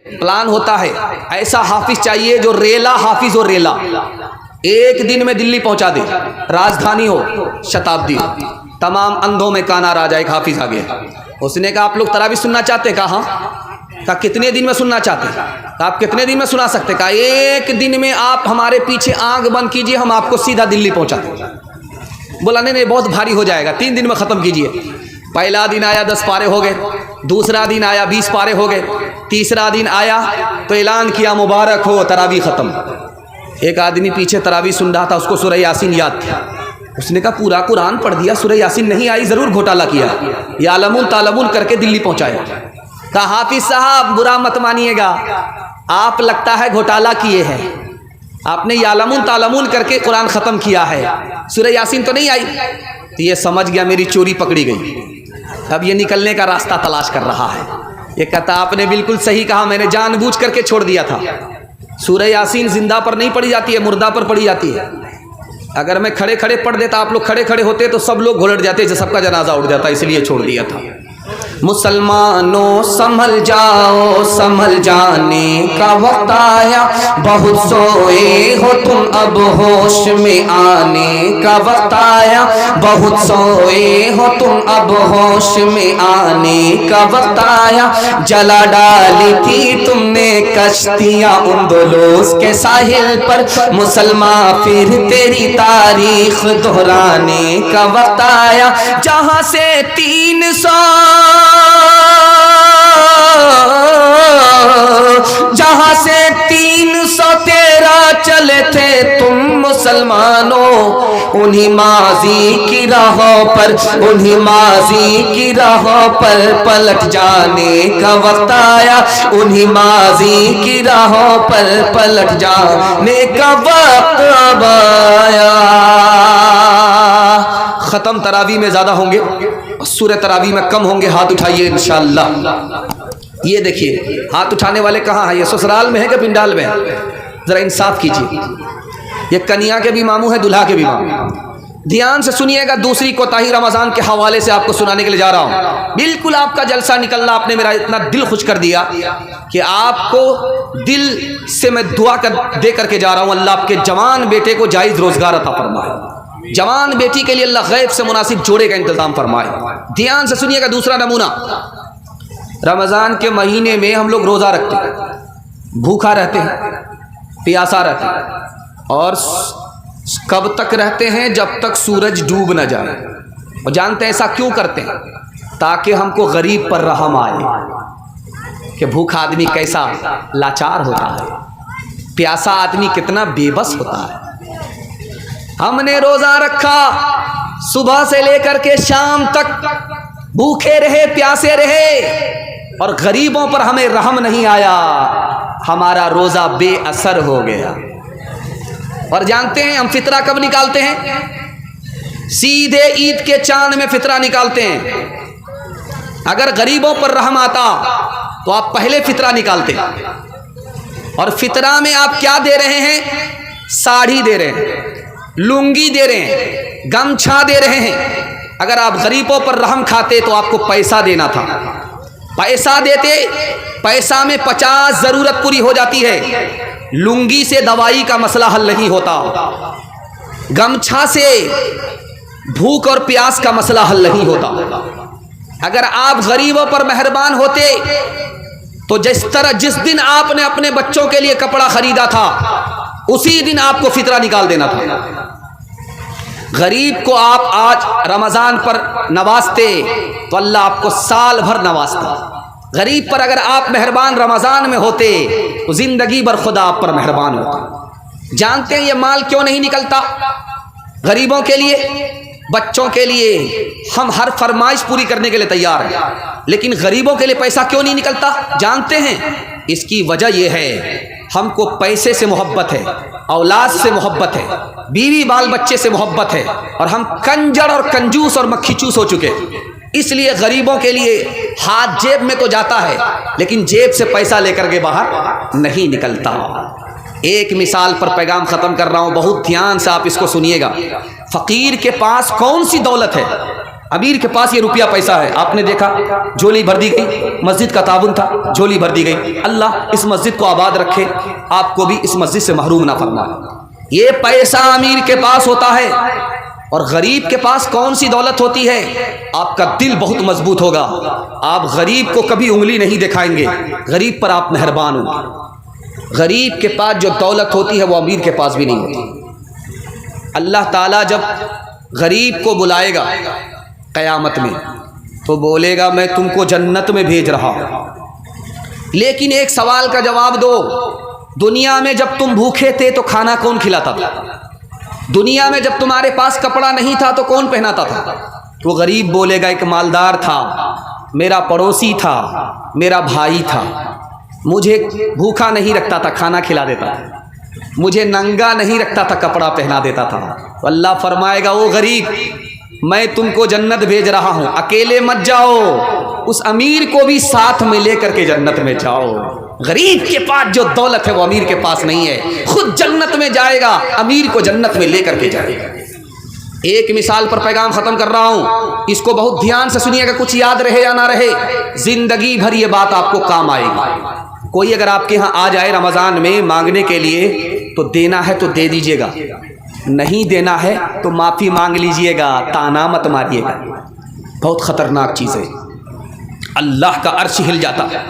Plan ہوتا ہے ایسا حافظ چاہیے جو ریلا حافظ ہو، ریلا ایک دن میں دلی پہنچا دے، راجدھانی ہو، شتابدی ہو، تمام اندھوں میں کانا راجا ایک حافظ آ گیا۔ اس نے کہا آپ لوگ تراویح سننا چاہتے ہیں؟ کہا ہاں۔ کہا کتنے دن میں سننا چاہتے ہیں؟ کہا آپ کتنے دن میں سنا سکتے؟ کہا ایک دن میں آپ ہمارے پیچھے آنکھ بند کیجئے، ہم آپ کو سیدھا دلی پہنچا دیں۔ بولا نہیں بہت بھاری ہو جائے گا، 3 دن میں ختم کیجئے۔ پہلا دن آیا 10 پارے ہو گئے، دوسرا دن آیا 20 پارے ہو گئے، تیسرا دن آیا تو اعلان کیا مبارک ہو تراویح ختم۔ ایک آدمی پیچھے تراویح سن رہا تھا، اس کو سورہ یاسین یاد تھی۔ اس نے کہا پورا قرآن پڑھ دیا، سورہ یاسین نہیں آئی، ضرور گھوٹالہ کیا، یعلمون تعلمون کر کے دلی پہنچایا۔ کہا حافظ صاحب برا مت مانیے گا، آپ لگتا ہے گھوٹالہ کیے ہیں، آپ نے یعلمون تعلمون کر کے قرآن ختم کیا ہے، سورہ یاسین تو نہیں آئی۔ تو یہ سمجھ گیا میری چوری پکڑی گئی، اب یہ نکلنے کا راستہ تلاش کر رہا ہے۔ یہ کہتا آپ نے بالکل صحیح کہا، میں نے جان بوجھ کر کے چھوڑ دیا تھا۔ سورہ یاسین زندہ پر نہیں پڑھی جاتی ہے، مردہ پر پڑھی جاتی ہے۔ اگر میں کھڑے کھڑے پڑھ دیتا، آپ لوگ کھڑے کھڑے ہوتے تو سب لوگ گھلٹ جاتے، سب کا جنازہ اٹھ جاتا، اس لیے چھوڑ دیا تھا۔ مسلمانوں سنبھل جاؤ، سنبھل جانے کا وقت آیا، بہت سوئے ہو تم اب ہوش میں آنے کا وقت آیا، بہت سوئے ہو تم اب ہوش میں آنے کا وقت آیا، جلا ڈالی تھی تم نے کشتیاں اندلس کے ساحل پر، مسلمان پھر تیری تاریخ دہرانے کا وقت آیا، جہاں سے 300 جہاں سے 313 چلے تھے تم مسلمانوں، انہی ماضی کی راہوں پر، انہی ماضی کی راہوں پر پلٹ جانے کا وقت آیا، انہی ماضی کی راہوں پر پلٹ جانے کا وقت آیا۔ ختم تراویح میں زیادہ ہوں گے، سورہ تراویح میں کم ہوں گے، ہاتھ اٹھائیے انشاءاللہ۔ یہ دیکھیے ہاتھ اٹھانے والے کہاں ہیں؟ یہ سسرال میں ہے کہ پنڈال میں ہے؟ ذرا انصاف کیجیے۔ یہ کنیا کے بھی ماموں ہیں، دلہا کے بھی ماموں۔ دھیان سے سنیے گا، دوسری کوتاہی رمضان کے حوالے سے آپ کو سنانے کے لیے جا رہا ہوں۔ بالکل آپ کا جلسہ نکلنا، آپ نے میرا اتنا دل خوش کر دیا کہ آپ کو دل سے میں دعا دے کر کے جا رہا ہوں، اللہ آپ کے جوان بیٹے کو جائز روزگار عطا فرمائے، جوان بیٹی کے لیے اللہ غیب سے مناسب جوڑے کا انتظام فرمائے۔ دھیان سے سنیے گا، دوسرا نمونہ، رمضان کے مہینے میں ہم لوگ روزہ رکھتے ہیں، بھوکا رہتے ہیں، پیاسا رہتے ہیں، اور کب تک رہتے ہیں؟ جب تک سورج ڈوب نہ جائے۔ اور جانتے ہیں ایسا کیوں کرتے ہیں؟ تاکہ ہم کو غریب پر رحم آئے کہ بھوکا آدمی کیسا لاچار ہوتا ہے، پیاسا آدمی کتنا بے بس ہوتا ہے۔ ہم نے روزہ رکھا، صبح سے لے کر کے شام تک بھوکے رہے، پیاسے رہے، اور غریبوں پر ہمیں رحم نہیں آیا، ہمارا روزہ بے اثر ہو گیا۔ اور جانتے ہیں ہم فطرہ کب نکالتے ہیں؟ سیدھے عید کے چاند میں فطرہ نکالتے ہیں۔ اگر غریبوں پر رحم آتا تو آپ پہلے فطرہ نکالتے، اور فطرہ میں آپ کیا دے رہے ہیں؟ ساڑھی دے رہے ہیں، لنگی دے رہے ہیں، گمچھا دے رہے ہیں۔ اگر آپ غریبوں پر رحم کھاتے تو آپ کو پیسہ دینا تھا، پیسہ دیتے، پیسہ میں 50 ضرورت پوری ہو جاتی ہے، لنگی سے دوائی کا مسئلہ حل نہیں ہوتا، گمچھا سے بھوک اور پیاس کا مسئلہ حل نہیں ہوتا۔ اگر آپ غریبوں پر مہربان ہوتے تو جس دن آپ نے اپنے بچوں کے لیے کپڑا خریدا تھا اسی دن آپ کو فطرہ نکال دینا تھا۔ غریب کو آپ آج رمضان پر نوازتے تو اللہ آپ کو سال بھر نوازتا۔ غریب پر اگر آپ مہربان رمضان میں ہوتے تو زندگی بھر خدا آپ پر مہربان ہوتا۔ جانتے ہیں یہ مال کیوں نہیں نکلتا؟ غریبوں کے لیے، بچوں کے لیے ہم ہر فرمائش پوری کرنے کے لیے تیار ہیں، لیکن غریبوں کے لیے پیسہ کیوں نہیں نکلتا؟ جانتے ہیں اس کی وجہ یہ ہے، ہم کو پیسے سے محبت ہے، اولاد سے محبت ہے، بیوی بال بچے سے محبت ہے، اور ہم کنجر اور کنجوس اور مکھی چوس ہو چکے۔ اس لیے غریبوں کے لیے ہاتھ جیب میں تو جاتا ہے لیکن جیب سے پیسہ لے کر کے باہر نہیں نکلتا۔ ایک مثال پر پیغام ختم کر رہا ہوں، بہت دھیان سے آپ اس کو سنیے گا۔ فقیر کے پاس کون سی دولت ہے؟ امیر کے پاس یہ روپیہ پیسہ ہے، آپ نے دیکھا جھولی بھر دی گئی، مسجد کا تعاون تھا، جھولی بھر دی گئی۔ اللہ اس مسجد کو آباد رکھے، آپ کو بھی اس مسجد سے محروم نہ فرمائے۔ یہ پیسہ امیر کے پاس ہوتا ہے، اور غریب کے پاس کون سی دولت ہوتی ہے؟ آپ کا دل بہت مضبوط ہوگا، آپ غریب کو کبھی انگلی نہیں دکھائیں گے، غریب پر آپ مہربان ہوں گے۔ غریب کے پاس جو دولت ہوتی ہے وہ امیر کے پاس بھی نہیں ہوتی۔ اللہ تعالیٰ جب غریب کو بلائے گا قیامت میں تو بولے گا میں تم کو جنت میں بھیج رہا ہوں، لیکن ایک سوال کا جواب دو، دنیا میں جب تم بھوکے تھے تو کھانا کون کھلاتا تھا؟ دنیا میں جب تمہارے پاس کپڑا نہیں تھا تو کون پہناتا تھا؟ وہ غریب بولے گا ایک مالدار تھا، میرا پڑوسی تھا، میرا بھائی تھا، مجھے بھوکا نہیں رکھتا تھا، کھانا کھلا دیتا تھا، مجھے ننگا نہیں رکھتا تھا، کپڑا پہنا دیتا تھا۔ تو اللہ فرمائے گا وہ غریب میں تم کو جنت بھیج رہا ہوں، اکیلے مت جاؤ، اس امیر کو بھی ساتھ میں لے کر کے جنت میں جاؤ۔ غریب کے پاس جو دولت ہے وہ امیر کے پاس نہیں ہے، خود جنت میں جائے گا، امیر کو جنت میں لے کر کے جائے گا۔ ایک مثال پر پیغام ختم کر رہا ہوں، اس کو بہت دھیان سے سنیے گا، کچھ یاد رہے یا نہ رہے، زندگی بھر یہ بات آپ کو کام آئے گی۔ کوئی اگر آپ کے ہاں آ جائے رمضان میں مانگنے کے لیے تو دینا ہے تو دے دیجیے گا، نہیں دینا ہے تو معافی مانگ لیجیے گا، تانا مت ماریے گا۔ بہت خطرناک چیز ہے، اللہ کا عرش ہل جاتا ہے۔